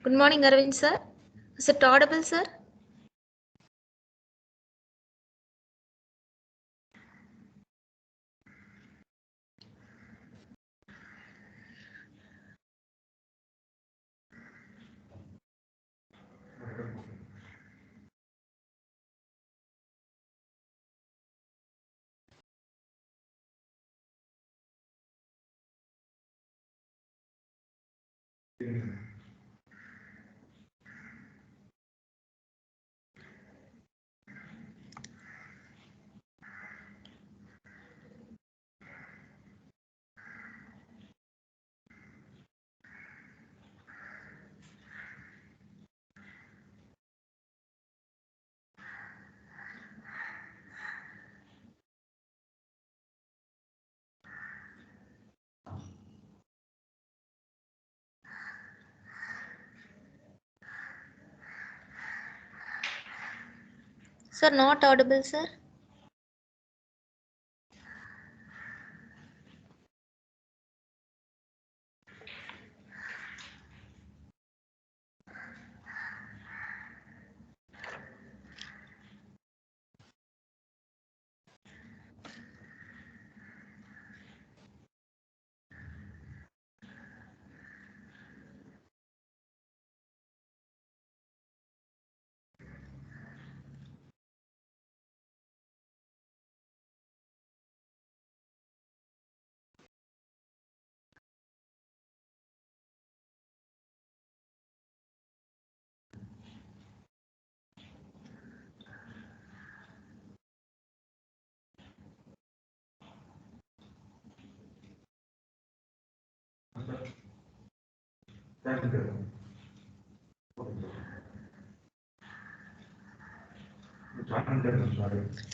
Good morning, Arvind sir. Is it audible, sir? Sir, not audible, sir.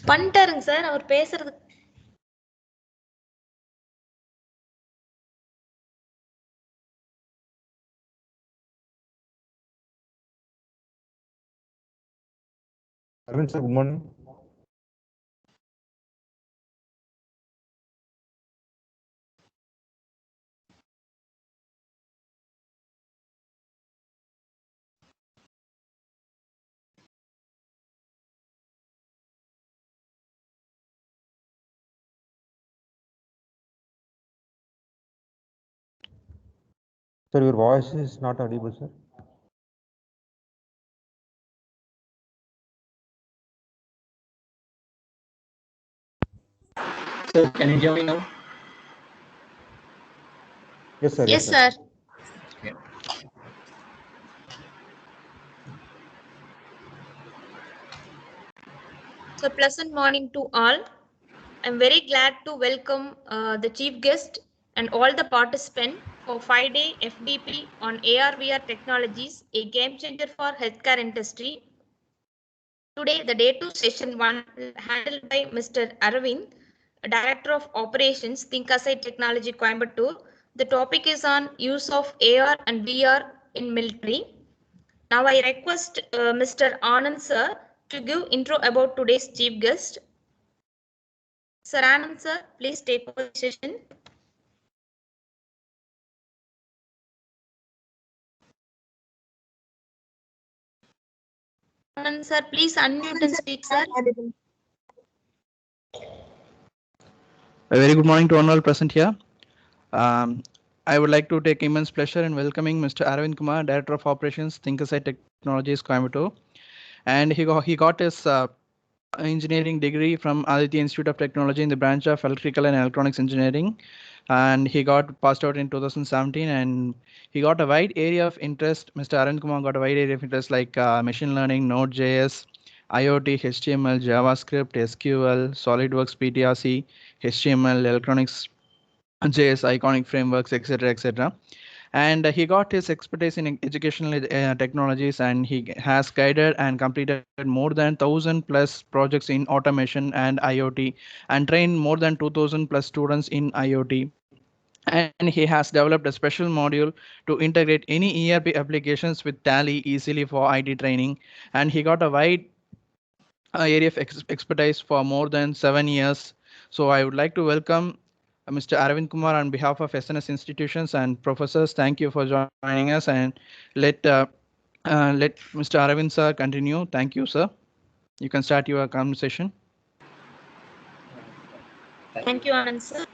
பண்ணிட்டாருங்க sir அவர் பேசுறது. Arvind sir, good morning. Sir, your voice is not audible, sir. Sir, can you hear me now? Yes, sir. Yes, sir. Yeah. So, pleasant morning to all. I'm very glad to welcome the chief guest and all the participants for 5-day FDP on AR/VR technologies, a game changer for healthcare industry. Today, the day 2 session 1 handled by Mr. Arvind, Director of Operations, ThinkAside Technology, Coimbatore. The topic is on use of AR and VR in military. Now I request Mr. Anand sir to give intro about today's chief guest. Sir Anand sir, please take over the session. Anand sir, please unmute and speak, sir. A very good morning to all present here. I would like to take immense pleasure in welcoming Mr. Arvind Kumar, Director of Operations, ThinkAside Technologies, Coimbatore. And he got his engineering degree from Aditya Institute of Technology in the branch of Electrical and Electronics Engineering. And he got passed out in 2017, and he got a wide area of interest. Mr. Arvind Kumar got a wide area of interest like machine learning, Node.js, IoT, HTML, JavaScript, SQL, SolidWorks, PTRC, HTML, electronics, JS, iconic frameworks, etc., etc. And he got his expertise in educational technologies, and he has guided and completed more than 1,000 plus projects in automation and IoT, and trained more than 2,000 plus students in IoT. And he has developed a special module to integrate any ERP applications with Tally easily for IT training. And he got a wide area of expertise for more than 7 years. So I would like to welcome Mr. Arvind Kumar on behalf of SNS institutions and professors. Thank you for joining us, and let Let Mr. Aravind sir continue. Thank you, sir. You can start your conversation. Thank you, Anand sir.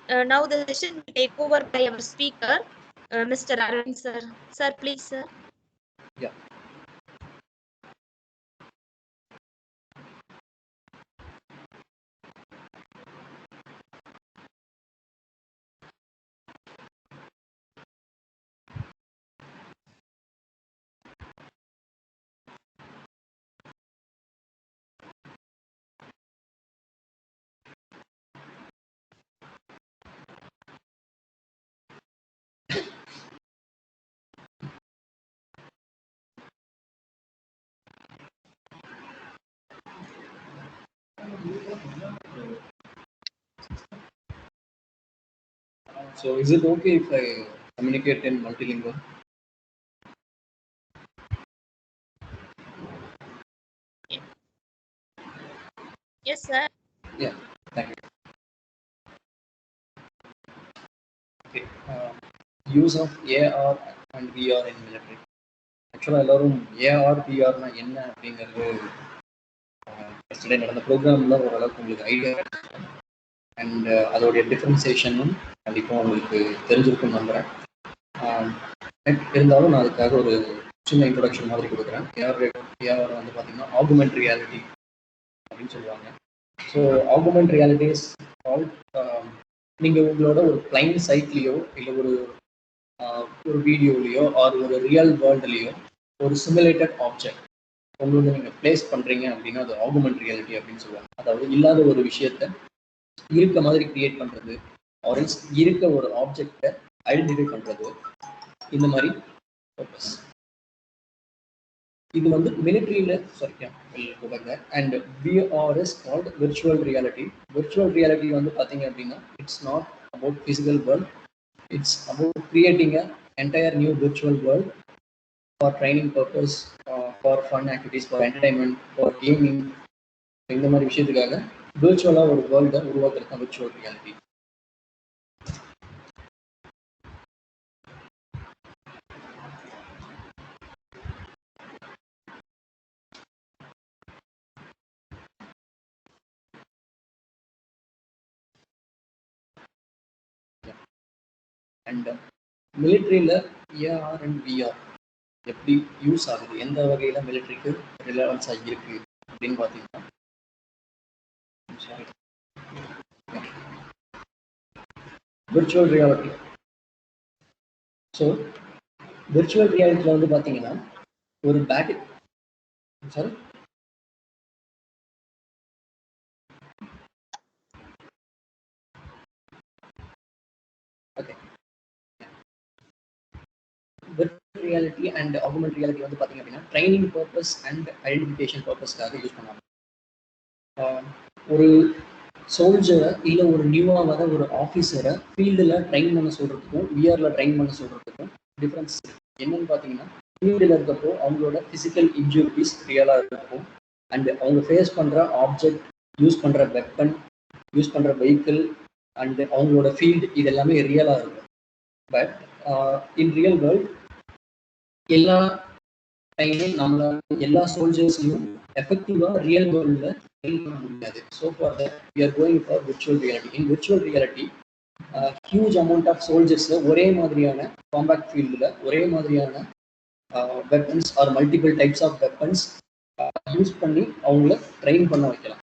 Now the session will take over by our speaker, Mr. Arvind sir. Sir, please, sir. Yeah. So is it okay if I communicate in multilingual? Yes, sir. Yeah, thank you. Okay. Use of AR and VR in military. ஆக்சுவலாக எல்லாரும் AR பிஆர்னா என்ன அப்படிங்கிறது yesterday நடந்த ப்ரோக்ராமில் ஓரளவுக்கு உங்களுக்கு idea and அதோடைய டிஃப்ரென்சியேஷனும் கண்டிப்பாக உங்களுக்கு தெரிஞ்சிருக்கும்னு நம்புகிறேன். இருந்தாலும் நான் அதுக்காக ஒரு சின்ன இன்ட்ரொடக்ஷன் மாதிரி கொடுக்குறேன். ஏஆர் வந்து பார்த்தீங்கன்னா ஆகுமெண்ட் ரியாலிட்டி அப்படின்னு சொல்லுவாங்க. So augment reality is all நீங்கள் உங்களோட ஒரு பிளைன் சைட்லேயோ இல்லை ஒரு வீடியோலையோ ஆர் ஒரு ரியல் வேர்ல்டுலேயோ ஒரு சிமுலேட்டட் ஆப்ஜெக்ட் உங்களோட நீங்கள் பிளேஸ் பண்ணுறீங்க அப்படின்னா அது ஆகுமெண்ட் ரியாலிட்டி அப்படின்னு சொல்லுவாங்க. அதாவது இல்லாத ஒரு விஷயத்த இருக்க மாதிரி கிரியேட் பண்ணுறது, ஆரல்ஸ் இருக்க ஒரு ஆப்ஜெக்டை ஐடென்டிஃபை பண்ணுறது, இந்த மாதிரி பர்பஸ். இது வந்து மிலிட்ரியில் and VR is called virtual reality. Virtual reality வந்து பார்த்தீங்க அப்படின்னா it's not about physical world, it's about creating a entire new virtual world for training purpose, for fun activities, for entertainment, for gaming. இந்த மாதிரி விஷயத்துக்காக விர்ச்சுவலாக ஒரு வேர்ல்டை உருவாக்குறது தான் விர்ச்சுவல் ரியாலிட்டி. அண்ட் மிலிட்ரியில் ஏஆர் அண்ட் விஆர் எப்படி யூஸ் ஆகுது, எந்த வகையில் மிலிட்ரிக்கு ரிலவன்ஸாக இருக்குது அப்படின்னு பார்த்தீங்கன்னா, விர்ச்சுவல் ரியாலிட்டி. ஸோ விர்ச்சுவல் ரியாலிட்டியில் வந்து பார்த்தீங்கன்னா ஒரு battle sorry okay virtual reality and augment reality வந்து பார்த்தீங்க அப்படின்னா ட்ரைனிங் பர்பஸ் அண்ட் ஐடென்டிஃபிகேஷன் பர்பஸ்க்காக யூஸ் பண்ணுவாங்க. ஒரு சோல்ஜரை இல்லை ஒரு நியூவாக வர ஒரு ஆஃபீஸரை ஃபீல்டில் ட்ரெயின் பண்ண சொல்கிறதுக்கும் விஆரில் ட்ரெயின் பண்ண சொல்கிறதுக்கும் டிஃப்ரென்ஸ் என்னன்னு பார்த்தீங்கன்னா, ஃபீல்டில் இருக்கப்போ அவங்களோட ஃபிசிக்கல் இன்ஜுரிஸ் ரியலாக இருக்கும் அண்ட் அவங்க ஃபேஸ் பண்ணுற ஆப்ஜெக்ட், யூஸ் பண்ணுற வெப்பன், யூஸ் பண்ணுற வெஹிக்கிள் அண்ட் அவங்களோட ஃபீல்டு இது எல்லாமே ரியலாக இருக்கும். பட் இன் ரியல் வேர்ல்ட் எல்லா டைமும் நம்மளால எல்லா சோல்ஜர்ஸையும் எஃபெக்டிவாக ரியல் வேர்ல்டில் ட்ரெயின் பண்ண முடியாது. So for that we are going for virtual reality. In virtual reality huge amount of சோல்ஜர்ஸை ஒரே மாதிரியான காம்பேக்ட் ஃபீல்டில் ஒரே மாதிரியான weapons or multiple types of weapons use பண்ணி அவங்கள ட்ரெயின் பண்ண வைக்கலாம்.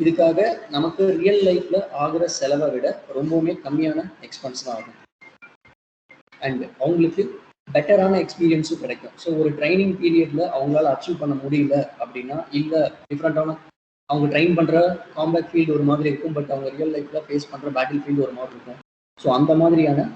இதுக்காக நமக்கு ரியல் லைஃப்ல ஆகிற செலவை விட ரொம்பவுமே கம்மியான எக்ஸ்பென்ஸ் தான் ஆகும் அண்ட் அவங்களுக்கு பெட்டரான எக்ஸ்பீரியன்ஸும் கிடைக்கும். ஸோ ஒரு ட்ரைனிங் பீரியட்ல அவங்களால அச்சீவ் பண்ண முடியல அப்படின்னா, இல்லை டிஃப்ரெண்டான அவங்க ட்ரெயின் பண்ற காம்பேக்ட் ஃபீல்டு ஒரு மாதிரி இருக்கும், பட் அவங்க ரியல் லைஃப்ல ஃபேஸ் பண்ற பேட்டில் ஃபீல்டு ஒரு மாதிரி இருக்கும். ஸோ அந்த மாதிரியான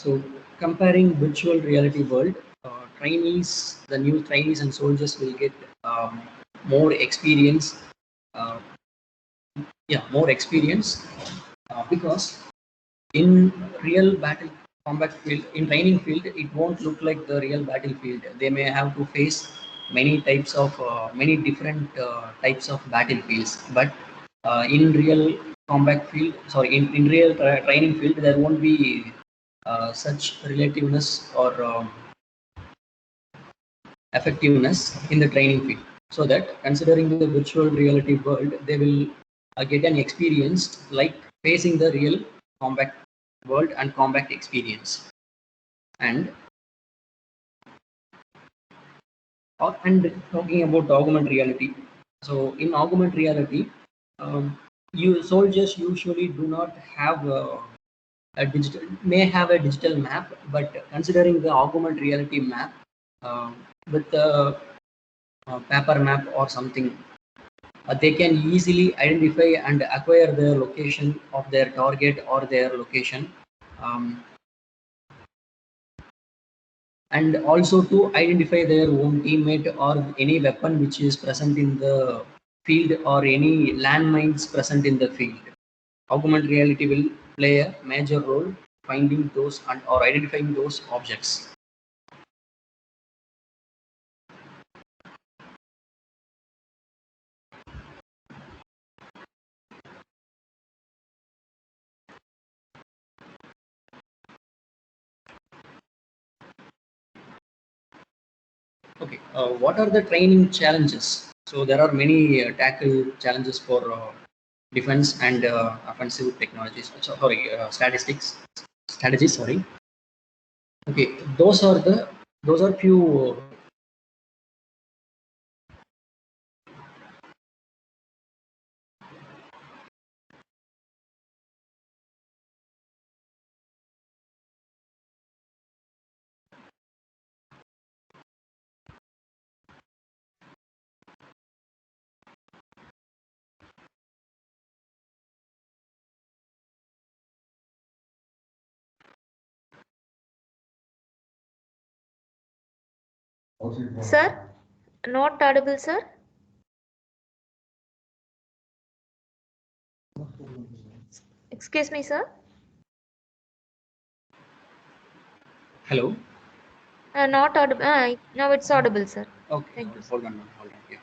So comparing virtual reality world, the new trainees and soldiers will get more experience. Uh, more experience because in real battle combat field, in training field, it won't look like the real battlefield. They may have to face many different types of battlefields, but in real combat field, sorry, in real training field, there won't be such relativeness or effectiveness in the training field. So that considering the virtual reality world, they will get an experience like facing the real combat world and combat experience. And talking about augmented reality. So in augmented reality, you soldiers usually do not have a digital, may have a digital map, but considering the augmented reality map with the paper map or something, they can easily identify and acquire the location of their target or their location, and also to identify their own teammate or any weapon which is present in the field or any landmines present in the field. Augmented reality will play a major role finding those or identifying those objects. Okay, what are the training challenges? So there are many tackle challenges for defense and offensive technologies. Sorry, strategies. Sorry. Okay, those are few. Sir, not audible, sir. Excuse me, sir. Hello. Not audible. Now it's audible, sir. Okay. Thank you. Hold on. Yeah.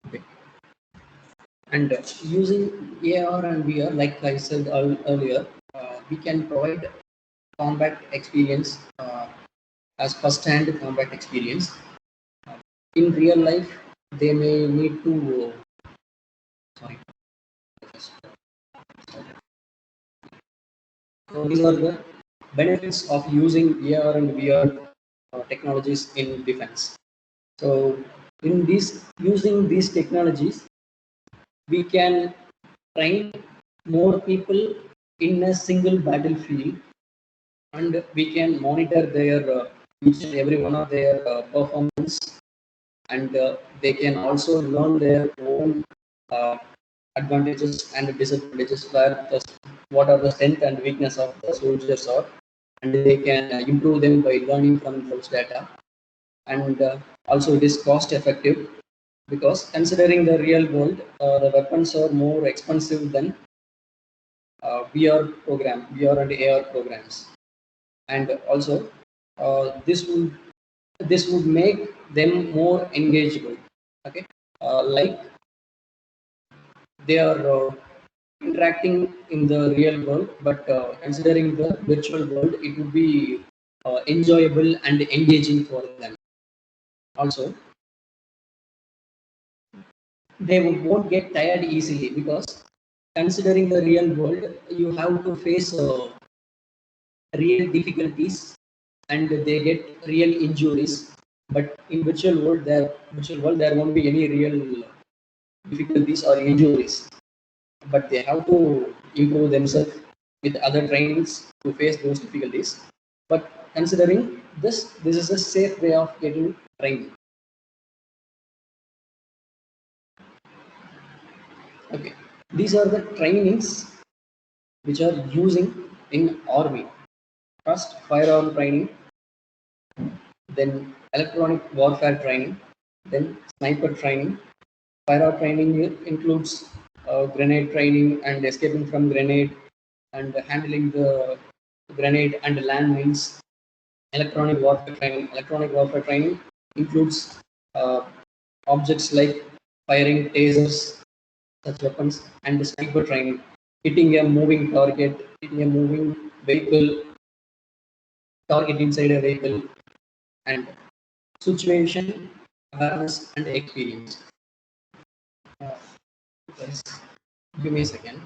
Okay. And using AR and VR, like I said earlier, we can provide combat experience as first-hand combat experience. In real life, they may need to. Sorry. So these are the benefits of using AR and VR technologies in defense. So in using these technologies, we can train more people in a single battlefield, and we can monitor their each and every one of their performance, and they can also learn their own uh, advantages and disadvantages, what are the strength and weakness of the soldiers are, and they can improve them by learning from those data. And also it is cost effective because considering the real world, the weapons are more expensive than VR and AR programs, and also this would make them more engageable. Okay, like they are interacting in the real world, but considering the virtual world, it would be enjoyable and engaging for them. Also, they won't get tired easily because considering the real world, you have to face real difficulties and they get real injuries. But in virtual world, there won't be any real difficulties or injuries. But they have to improve themselves with other trainings to face those difficulties. But considering this is a safe way of getting training. Okay, these are the trainings which are using in army. First, firearm training, then electronic warfare training, then sniper training. Firearm training includes grenade training and escaping from grenade and handling the grenade and landmines. Electronic warfare training. Electronic warfare training includes objects like firing tasers, such weapons, and sniper training, hitting a moving target, hitting a moving vehicle, target inside a vehicle, and situation awareness and experience. Yes. Give me a second.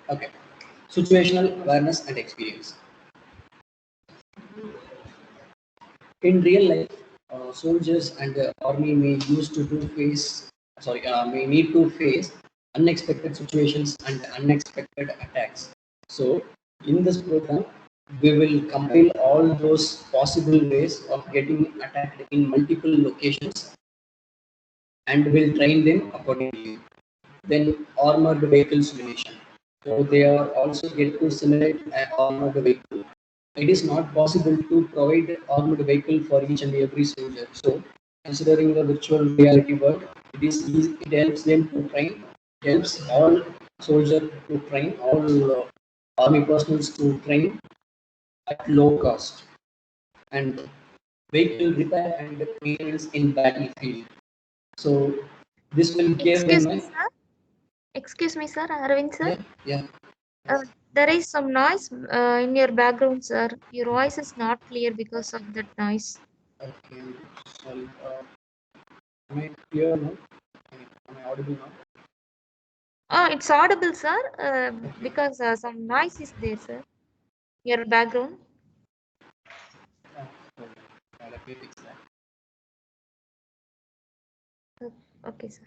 Okay. Situational awareness and experience. In real life, soldiers and the army may need to face unexpected situations and unexpected attacks. So, in this program, we will compile all those possible ways of getting attacked in multiple locations and will train them accordingly. Then, armored vehicle simulation. So, they are also get to simulate an armored vehicle. It is not possible to provide armored vehicle for each and every soldier. So, considering the virtual reality world, it is easy, it helps them to train, helps all soldiers to train, all army personnel to train at low cost, and vehicle repair and maintenance in battlefield. So, this will give Excuse them me, sir. Excuse me, sir. Arvind, sir. yeah. There is some noise in your background, sir. Your voice is not clear because of that noise. Okay, sorry. Am I clear now? Am I audible now? It's audible, sir, because some noise is there, sir. Your background. Let me fix that. Okay, sir.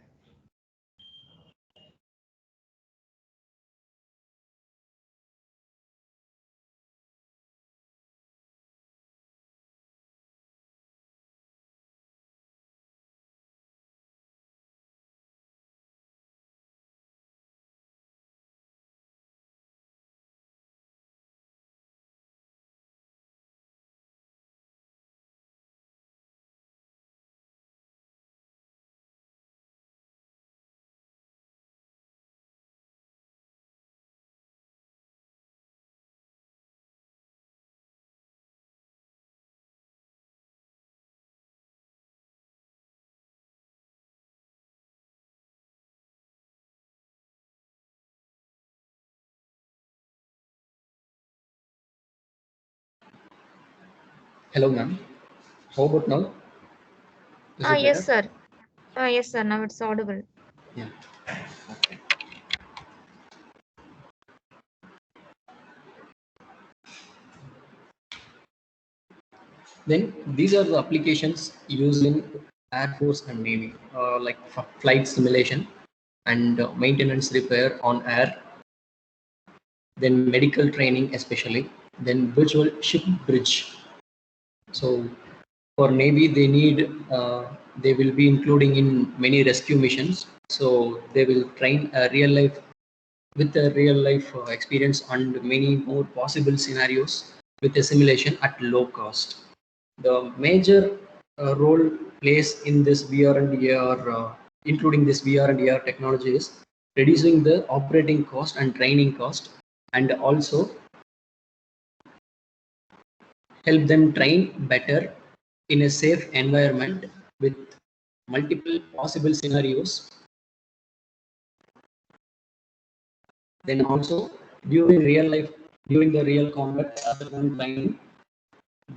Hello, ma'am. How about now? Is it Yes, better? sir. Yes, sir. Now it's audible. Yeah. Okay. Then these are the applications used in Air Force and Navy, like flight simulation and maintenance repair on air. Then medical training, especially. Then virtual ship bridge. So for Navy, they will be including in many rescue missions. So they will train a real life with a real life experience and many more possible scenarios with a simulation at low cost. The major role plays in this VR and AR, including this VR and AR technology, is reducing the operating cost and training cost, and also help them train better in a safe environment with multiple possible scenarios. Then also during the real combat, other than training,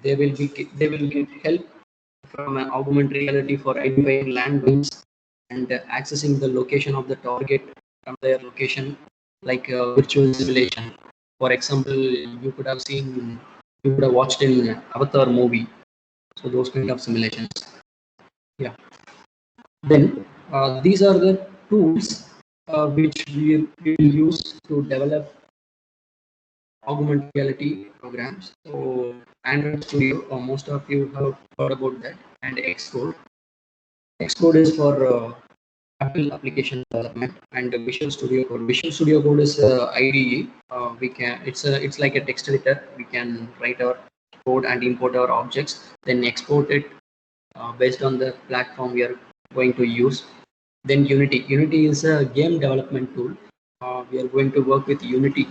they will get help from augmented reality for identifying landmines and accessing the location of the target from their location, like virtual simulation. For example, you could have watched in Avatar movie. So those kind of simulations. Yeah. Then these are the tools which we will use to develop augmented reality programs. So Android Studio, most of you have heard about that, and Xcode. Xcode is for Apple application development, and Visual Studio Code. Visual Studio Code is IDE. It's like a text editor. We can write our code and import our objects, then export it based on the platform we are going to use. Then Unity. Unity is a game development tool. We are going to work with Unity.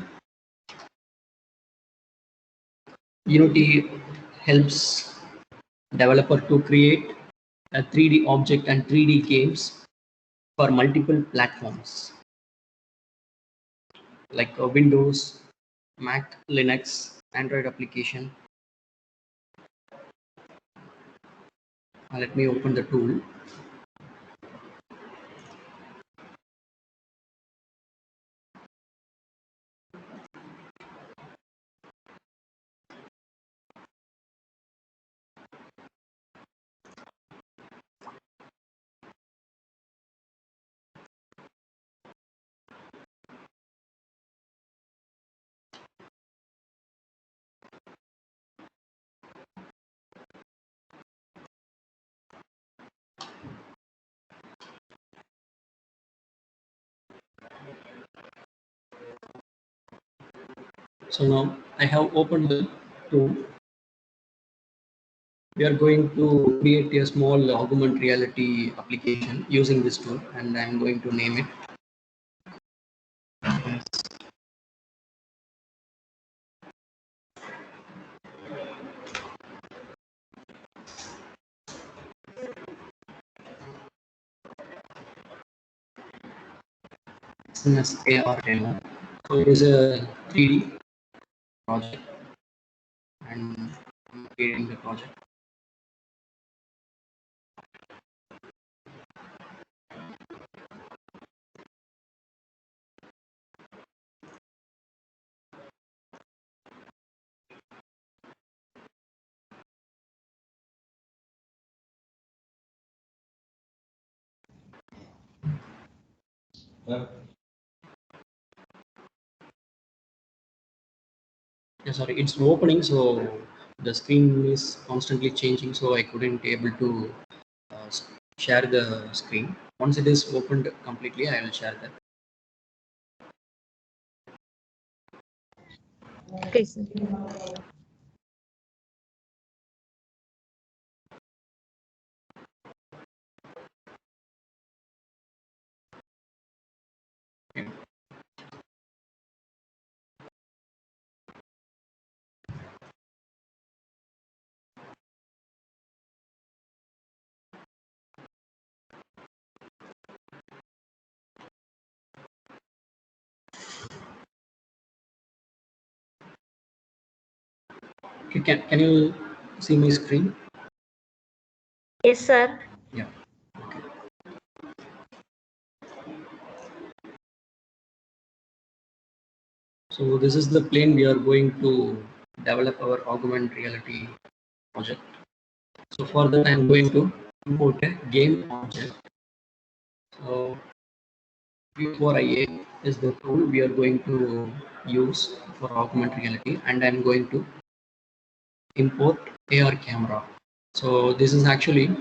Unity helps developer to create a 3D object and 3D games for multiple platforms like Windows, Mac, Linux, Android application. Let me open the tool. So now I have opened the tool. We are going to create a small augmented reality application using this tool, and I'm going to name it. AR demo. So it is a 3D project, and I'm creating the project. Yeah, sorry, it's opening, so the screen is constantly changing, so I couldn't able to share the screen. Once it is opened completely, I will share that. Okay, sir. Okay, can you see my screen? Yes, sir. Yeah. Okay. So this is the plane we are going to develop our augmented reality project. So for that, I'm going to import a game object. So View4IA is the tool we are going to use for augmented reality, and I'm going to import AR camera. So this is actually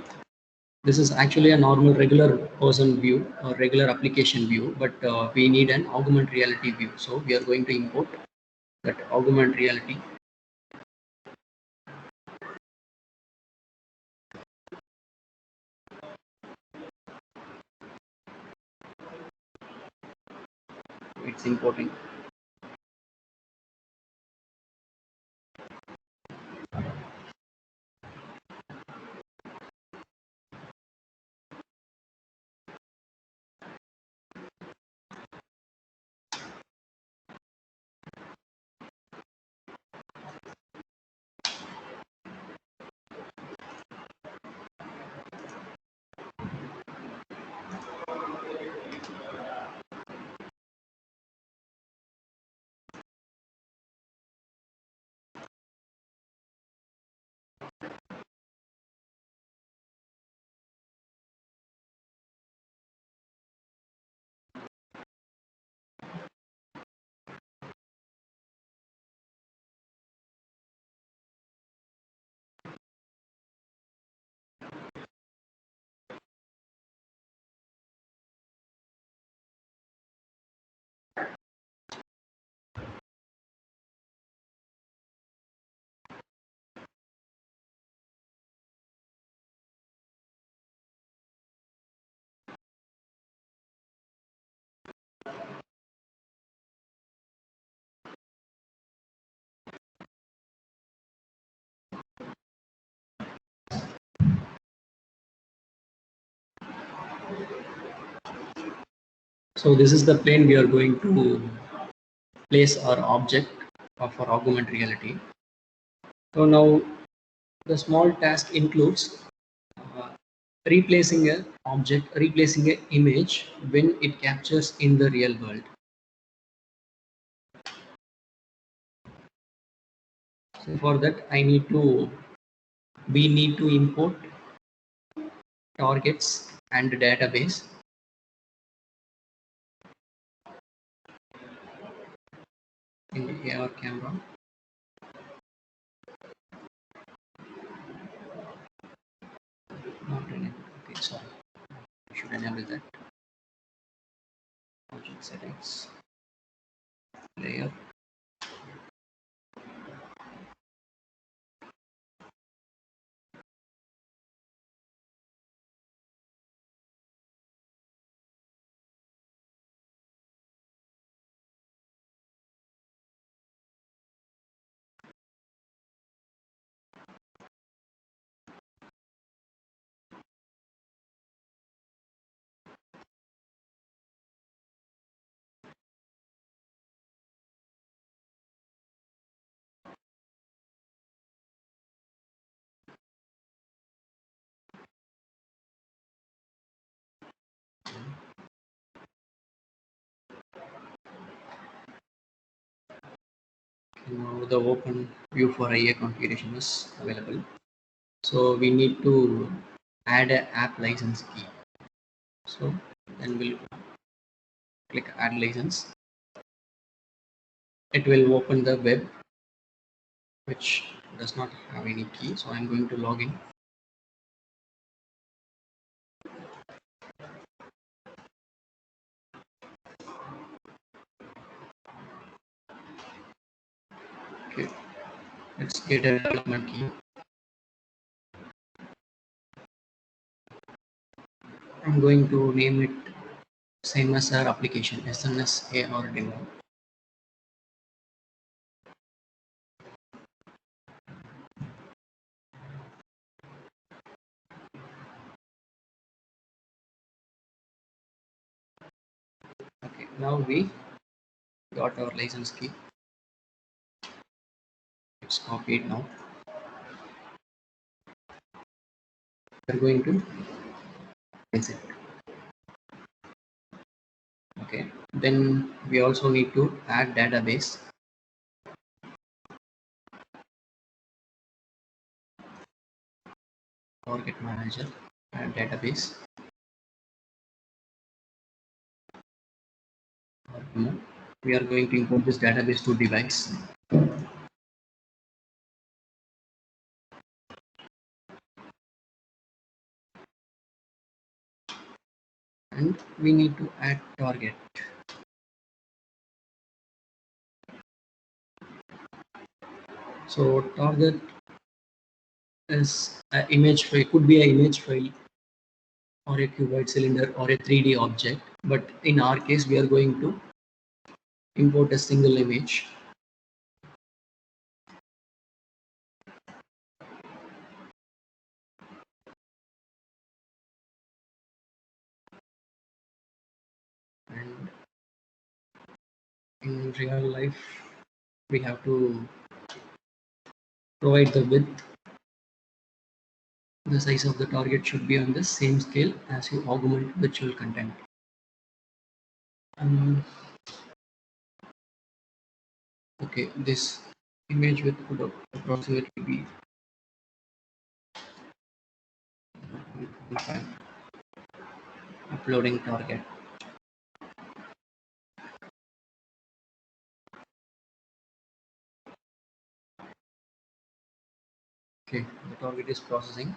This is actually a normal regular person view or regular application view, but we need an augmented reality view. So we are going to import that augmented reality. It's importing. So this is the plane we are going to place our object of our augmented reality. So now the small task includes replacing a object, replacing an image when it captures in the real world. So for that we need to import targets and database. In the AR camera. Not enabled. Okay, sorry. I should enable that. Project settings. Layer. Now the open view for IA configuration is available. So we need to add an app license key. So then we'll click add license. It will open the web which does not have any key. So I'm going to log in. Okay, let's get a development key. I'm going to name it same as our application SNS AR demo. Okay, now we got our license key. It's copied now. We're going to place it. Okay, then we also need to add database. Target manager, add database. We are going to import this database to device. and we need to add target. So target is an image file, could be an image file or a cuboid cylinder or a 3D object, but in our case we are going to import a single image. And in real life we have to provide the width. The size of the target should be on the same scale as you augment virtual content. Okay, this image width could approximately be uploading target. Okay, the target is processing.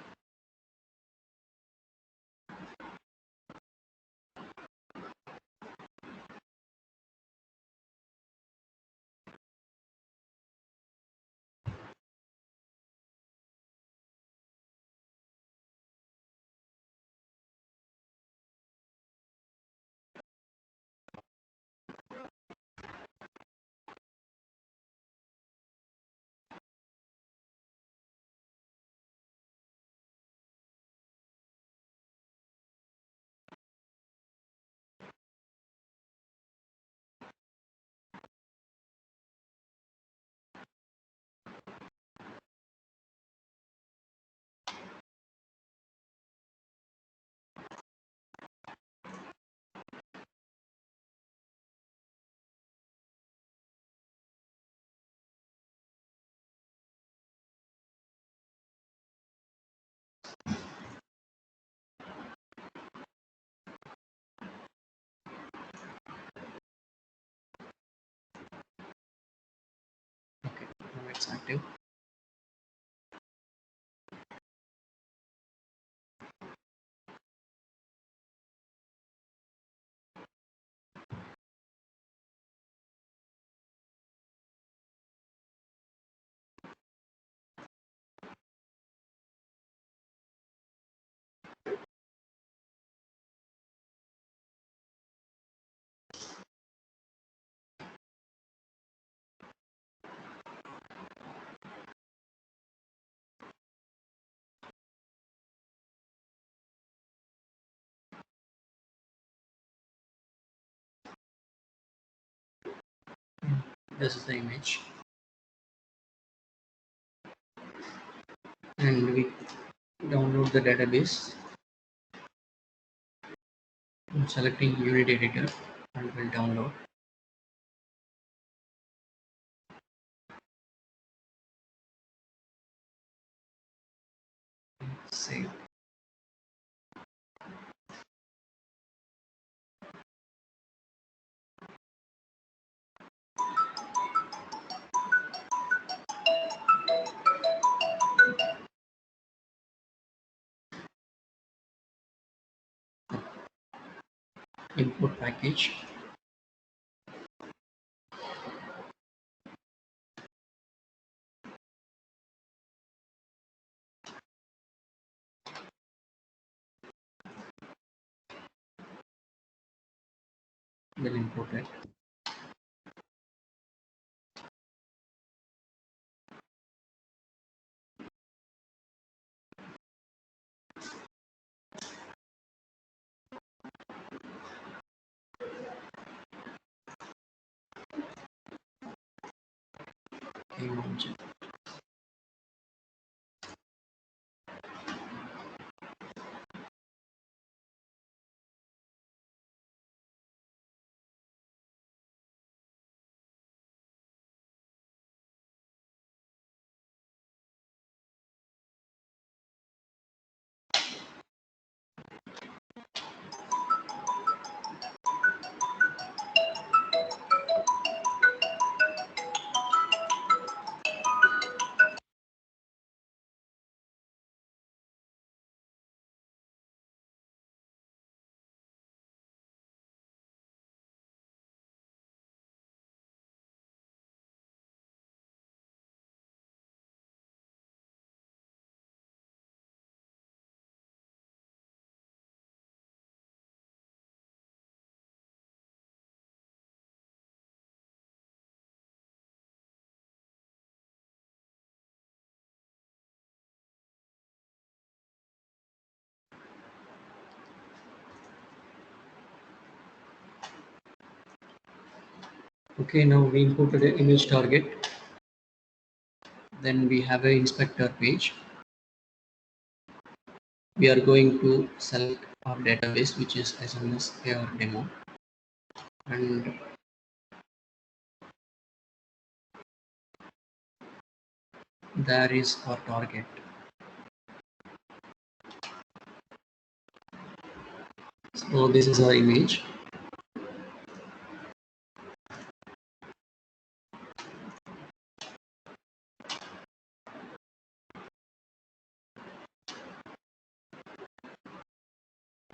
Okay, now it's active. This is the image, and we download the database. I'm selecting Unit Editor and will download. Save. Import package. Will import it. Image. Okay, now we imported the image target. Then we have a inspector page. We are going to select our database, which is SMS AR demo, and there is our target. So this is our image.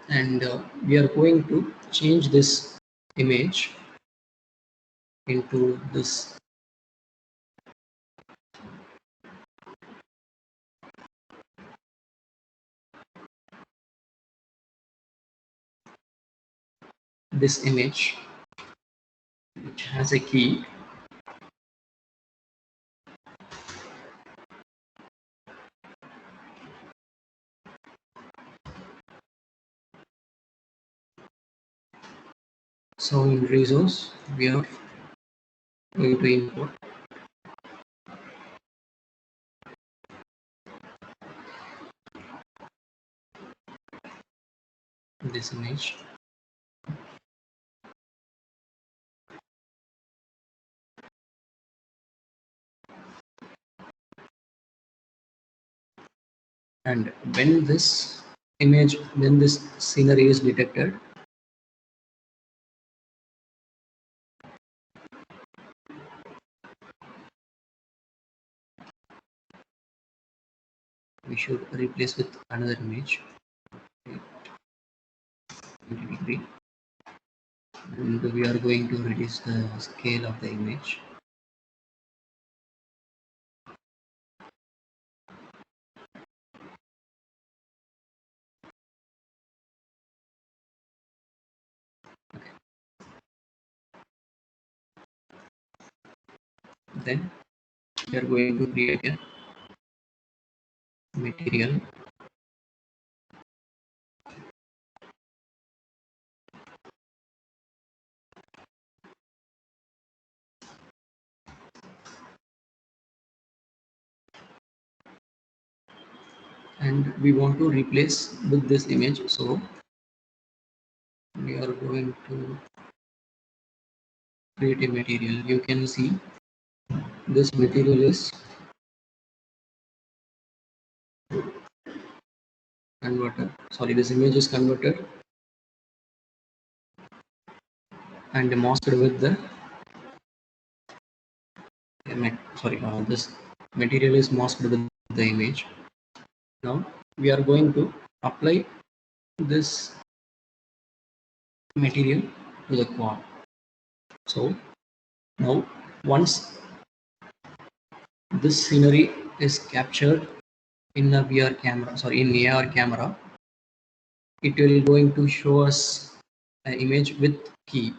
And we are going to change this image into this image, which has a key. So in resource, we are going to import this image. And when this scenery is detected, we should replace with another image, 20 degree, and we are going to reduce the scale of the image. Then we are going to create a material. And we want to replace with this image, so we are going to create a material. You can see this material is converted, sorry, this image is converted and masked with the this material is masked with the image. Now we are going to apply this material to the quad. So now once this scenery is captured in a VR camera, sorry, in AR camera, it will going to show us an image with key.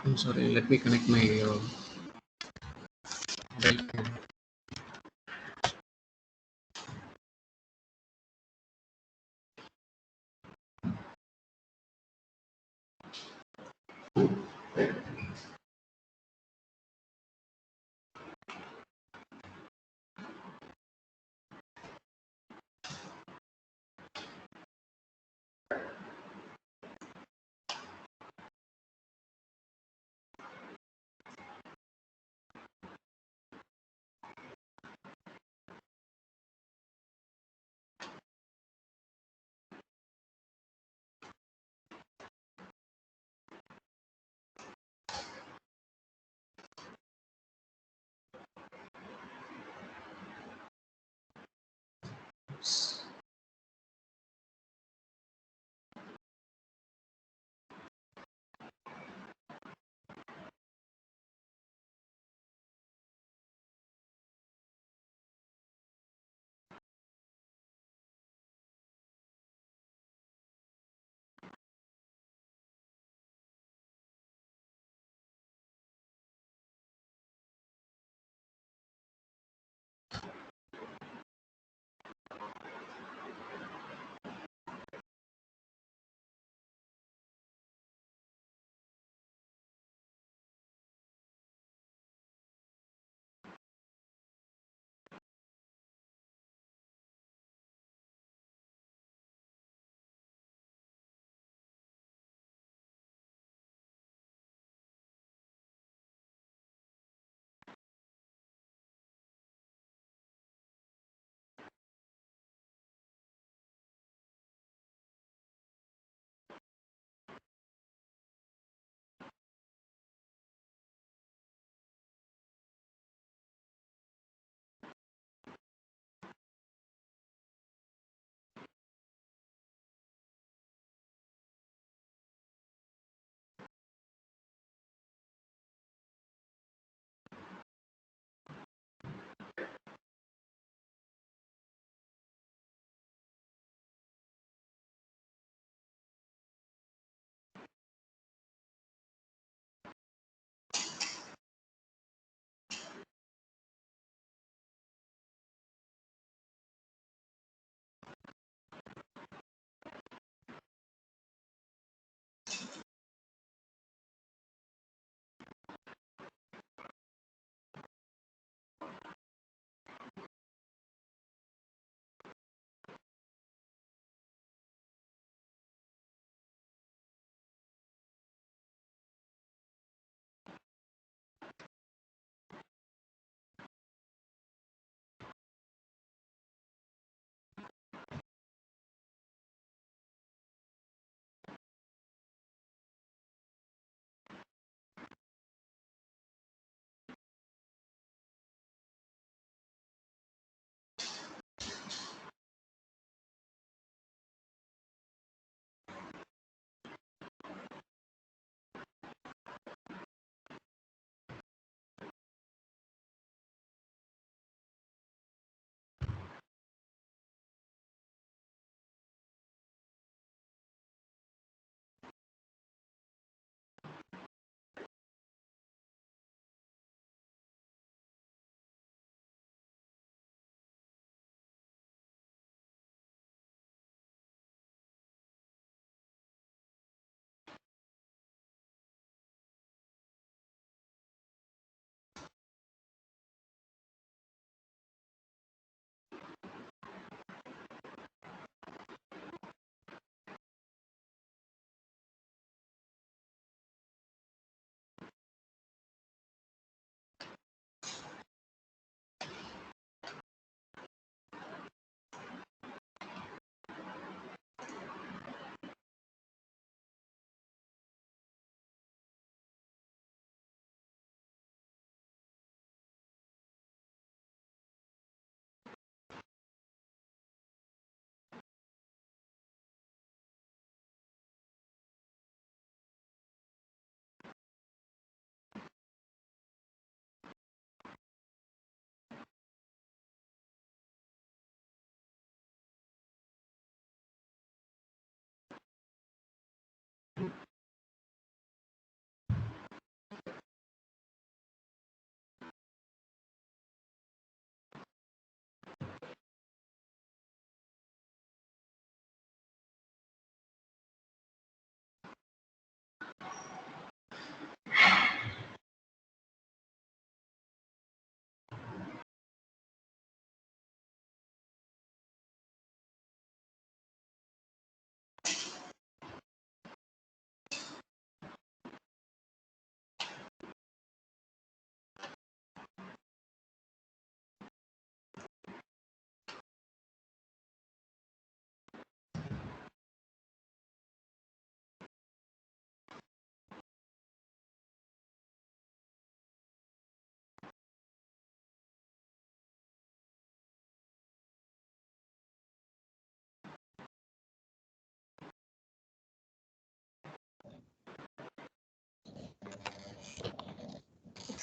I'm sorry, let me connect my mobile camera.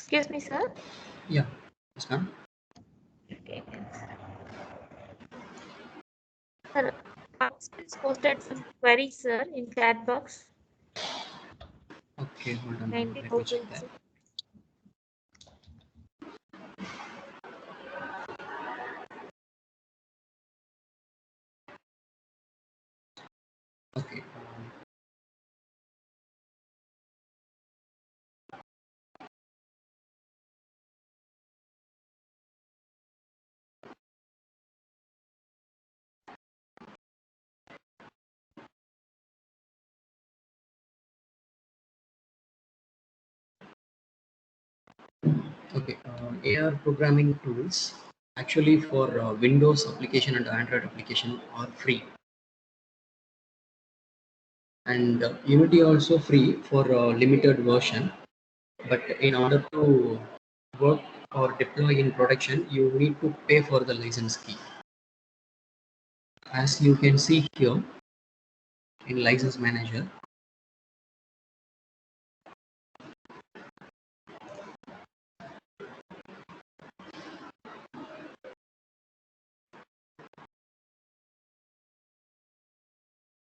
Excuse me, sir. Yeah. Yes, ma'am. Okay. Sir, participants posted some queries, sir, in chat box. Okay, hold on. Kindly Let go me check through that. it. Okay. Okay. AR programming tools actually for Windows application and Android application are free, and Unity also free for limited version. But in order to work or deploy in production, you need to pay for the license key. As you can see here in License Manager,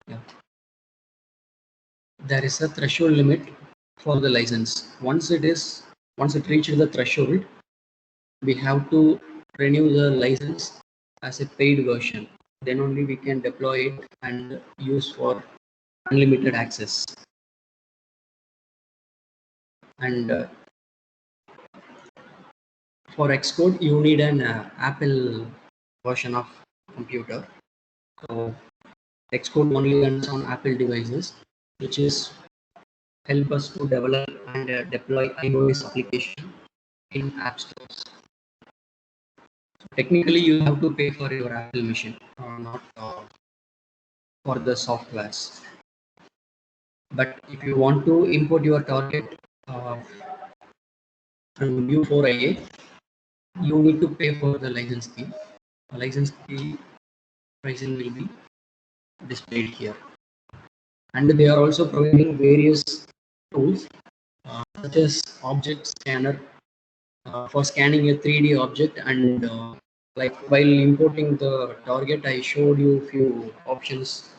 yeah, there is a threshold limit for the license. Once it reaches the threshold, we have to renew the license as a paid version. Then only we can deploy it and use for unlimited access. And for Xcode, you need an Apple version of computer. So Xcode only runs on Apple devices, which is help us to develop and deploy iOS application in app stores. Technically, you have to pay for your Apple machine, not for the softwares. But if you want to import your target from U4IA, you need to pay for the license key. The license key pricing will be displayed here. And they are also providing various tools such as object scanner for scanning a 3D object, and like while importing the target, I showed you a few options,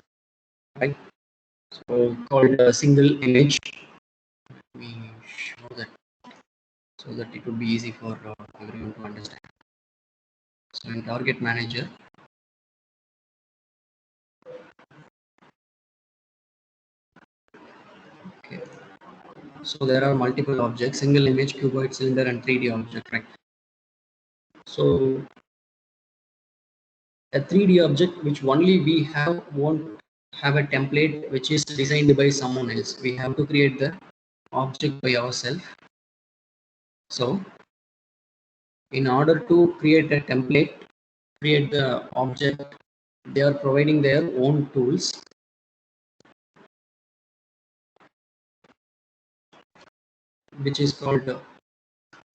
right? So called a single image. We show that so that it would be easy for everyone to understand. So in Target Manager, okay. So there are multiple objects: single image, cuboid, cylinder, and 3D object, right? So a 3D object which only we have won't have a template which is designed by someone else. We have to create the object by ourselves. So in order to create a template, create the object, they are providing their own tools, which is called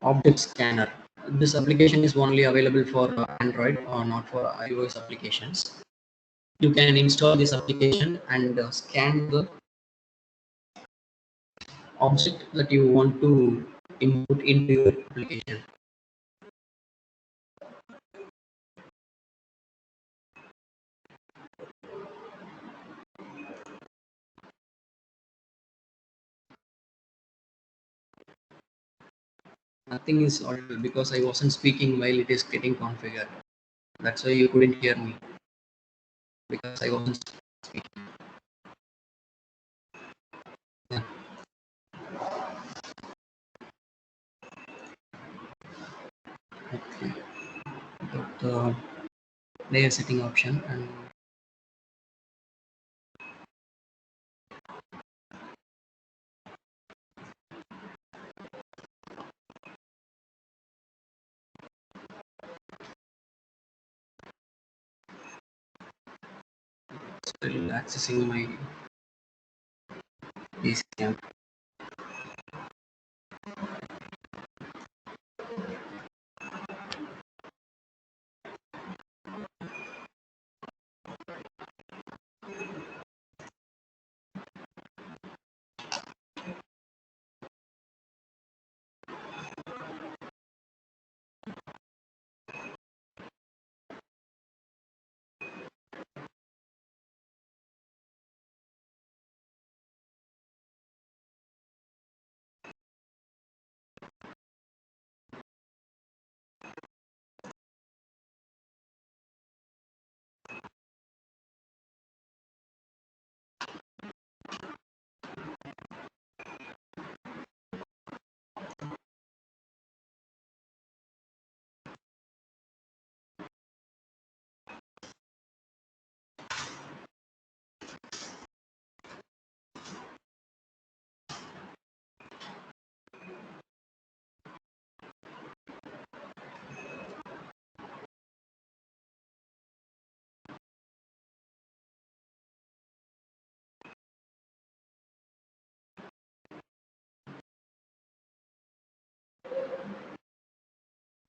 object scanner. This application is only available for Android or not for iOS applications. You can install this application and scan the object that you want to input into your application. Nothing is audible because I wasn't speaking while it is getting configured. That's why you couldn't hear me, because I wasn't speaking. Yeah. Okay. But the layer setting option, and still accessing my PCM.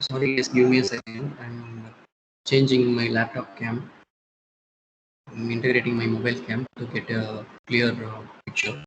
Sorry, just give me a second. I'm changing my laptop cam. I'm integrating my mobile cam to get a clear picture.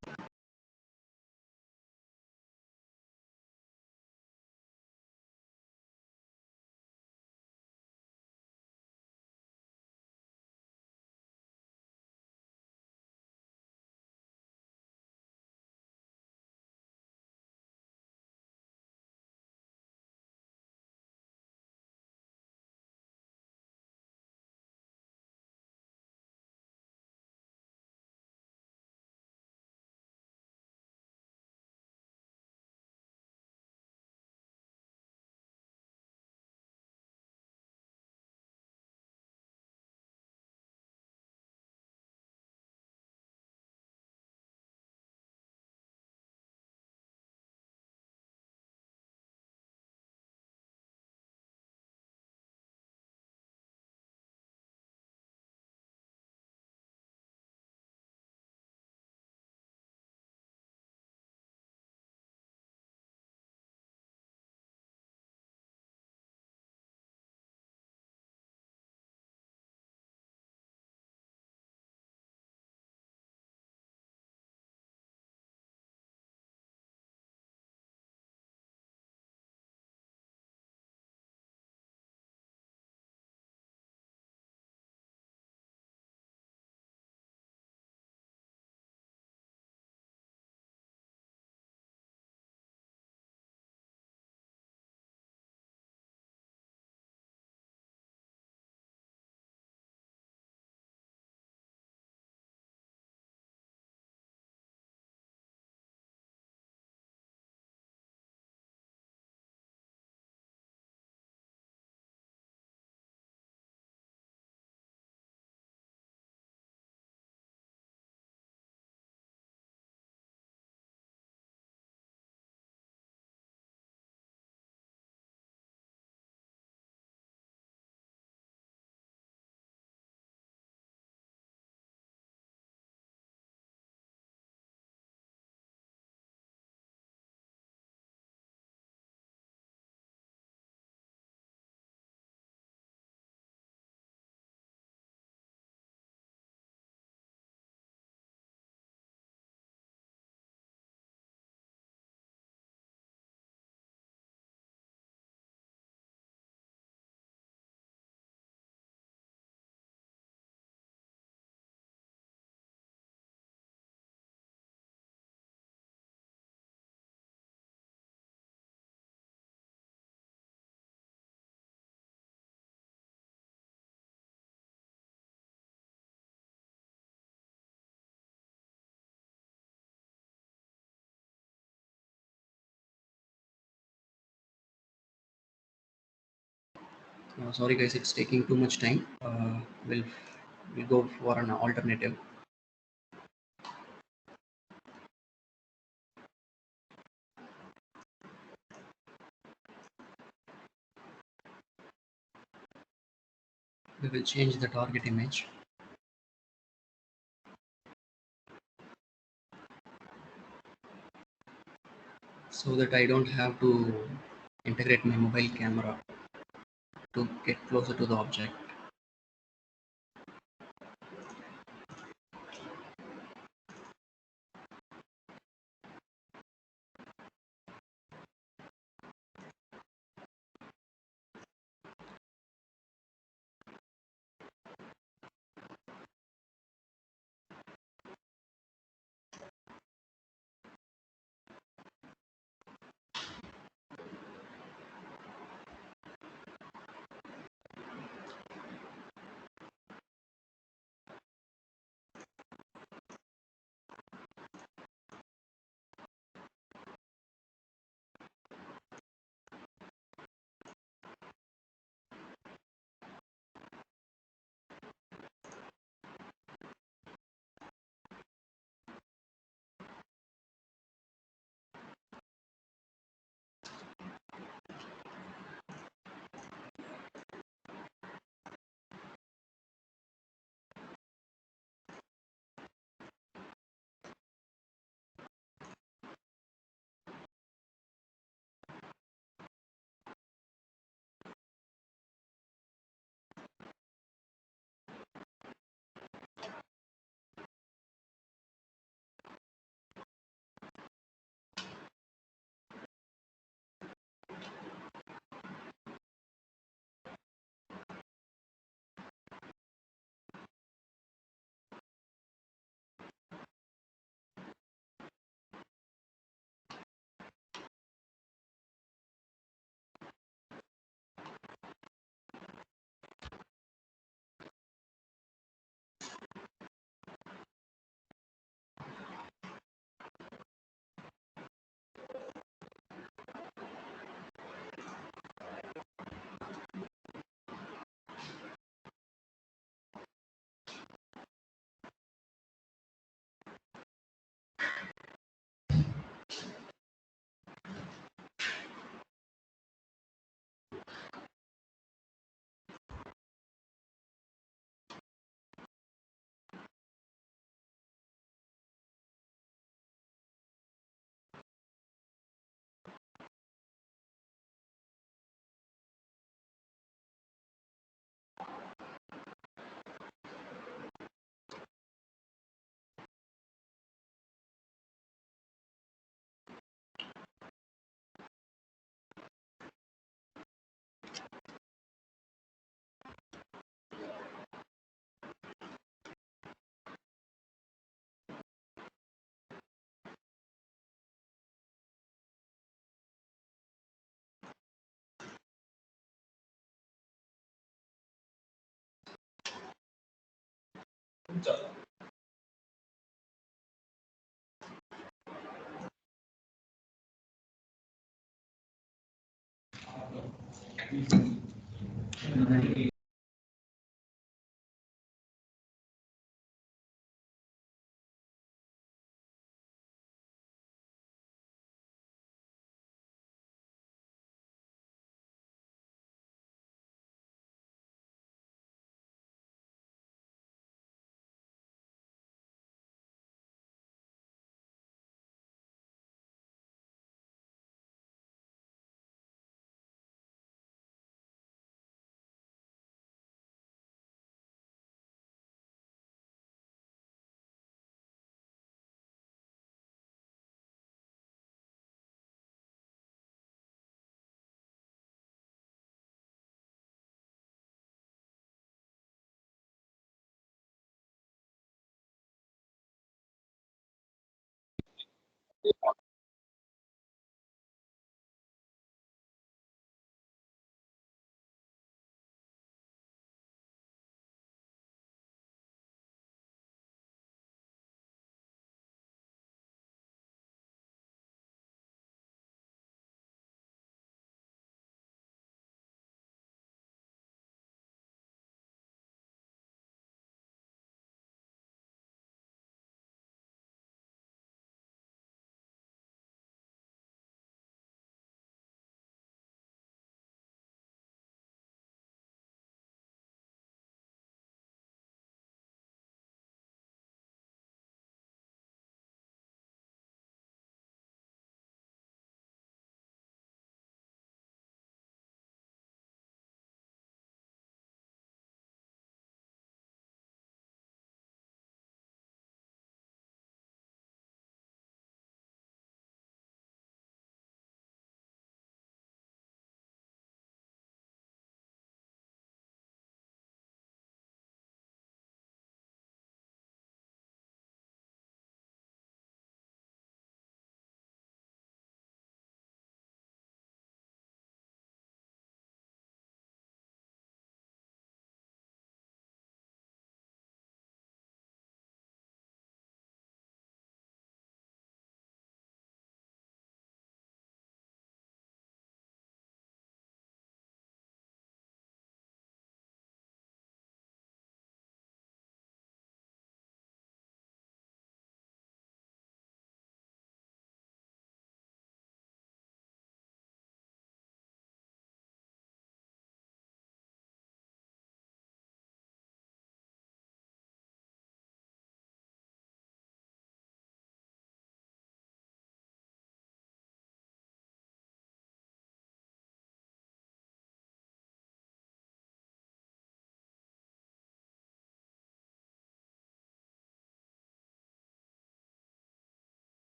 Sorry guys, it's taking too much time. We'll go for an alternative. We will change the target image so that I don't have to integrate my mobile camera to get closer to the object.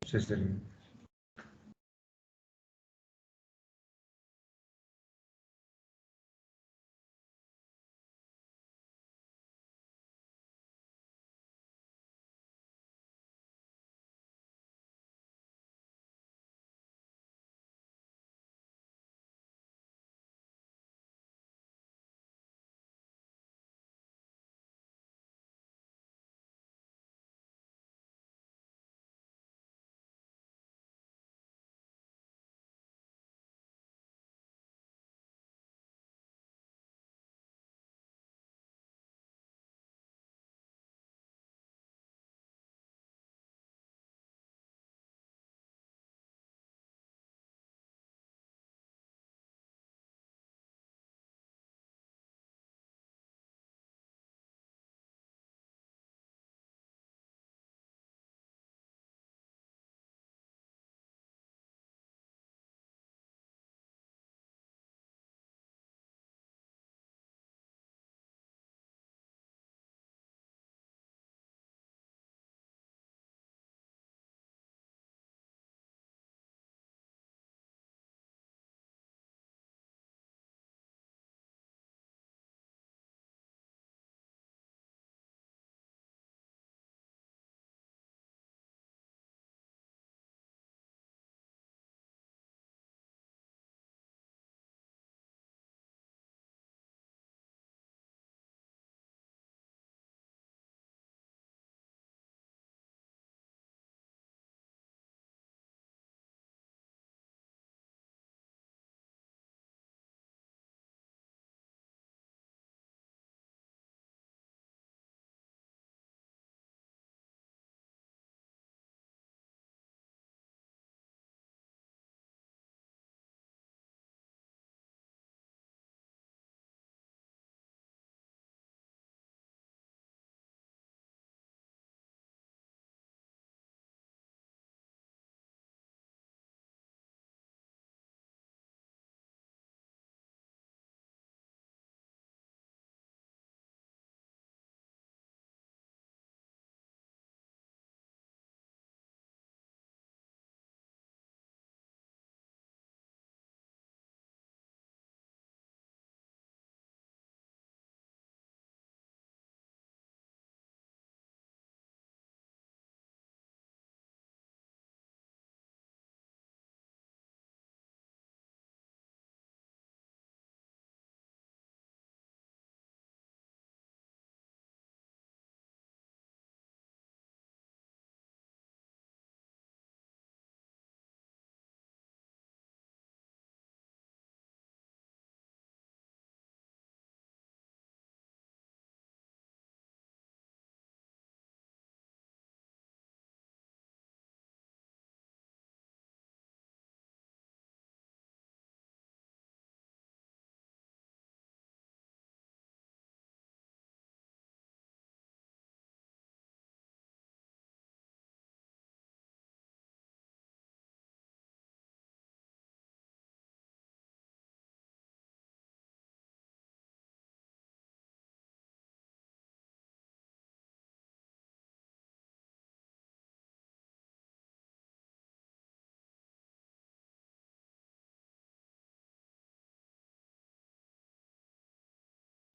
System.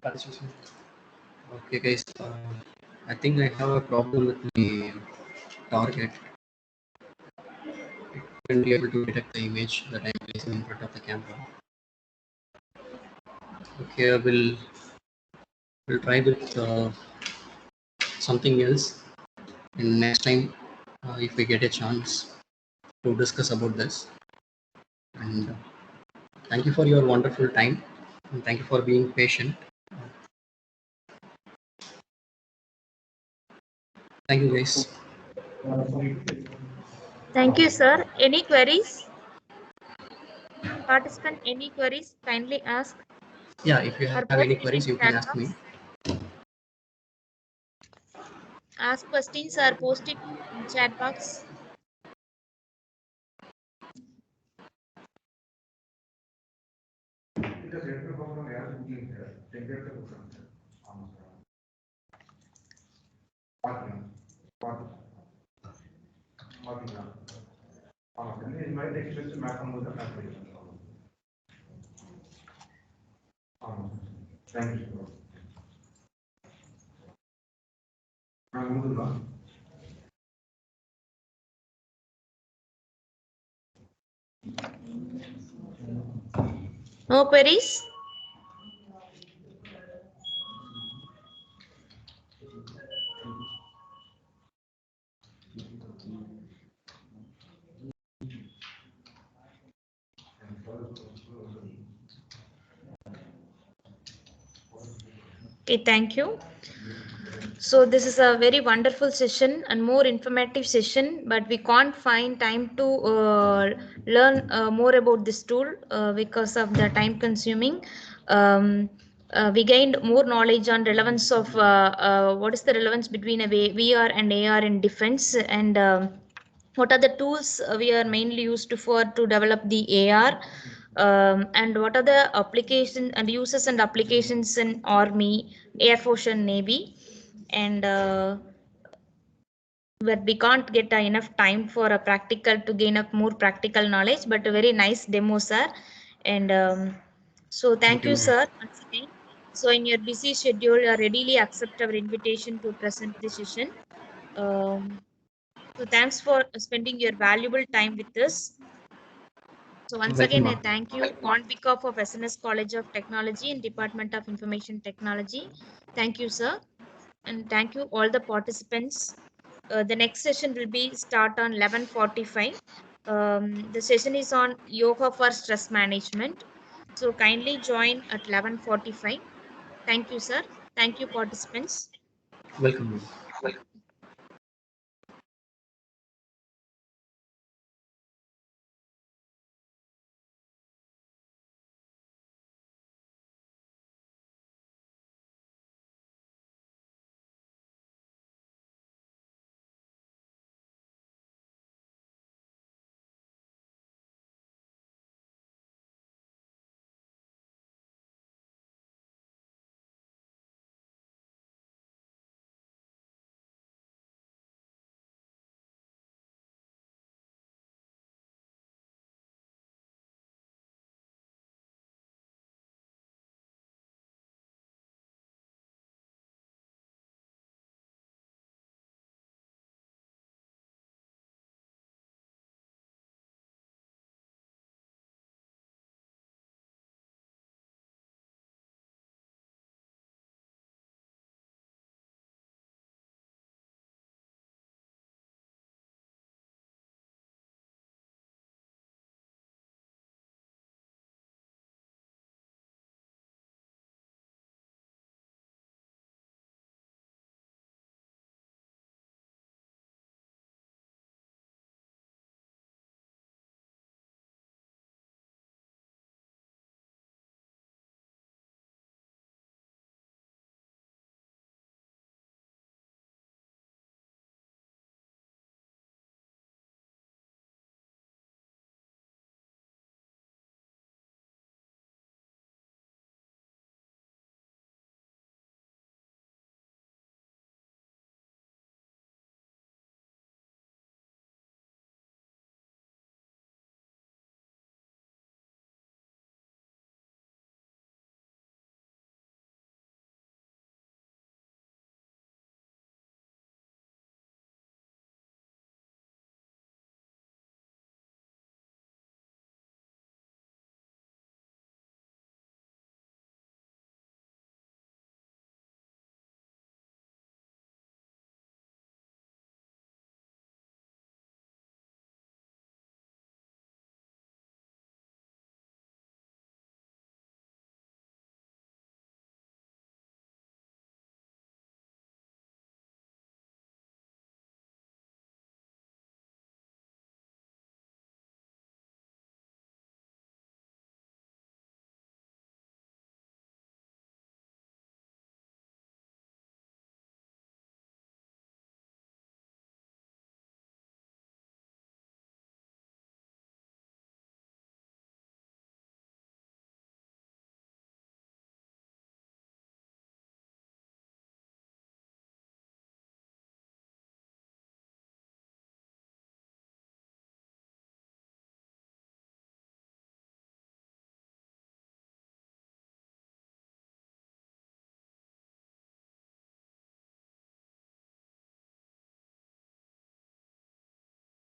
Okay, guys. I think I have a problem with my target. It won't be able to detect the image that I'm placing in front of the camera. Okay, we'll try with something else. And next time, if we get a chance to discuss about this. And thank you for your wonderful time. And thank you for being patient. Thank you, guys. Thank you, sir. Any queries? Participant, any queries? Kindly ask. Yeah, if you have any queries, you can ask me. Ask questions or post it in chat box. No queries? Okay, thank you. So this is a very wonderful session and more informative session, but we can't find time to learn more about this tool because of the time consuming. We gained more knowledge on relevance of what is the relevance between a VR and AR in defense, and what are the tools we are mainly used for to develop the AR, and what are the applications and uses and applications in Army, Air Force and Navy. And but we can't get enough time for a practical to gain up more practical knowledge, but a very nice demo, sir. And so thank you, sir, once again. So in your busy schedule, readily accept our invitation to present this session. So thanks for spending your valuable time with us. So once again, I thank you on behalf of SNS College of Technology and Department of Information Technology. Thank you, sir. And thank you all the participants. The next session will be start on 11:45. The session is on yoga for stress management. So kindly join at 11:45. Thank you, sir. Thank you, participants. Welcome.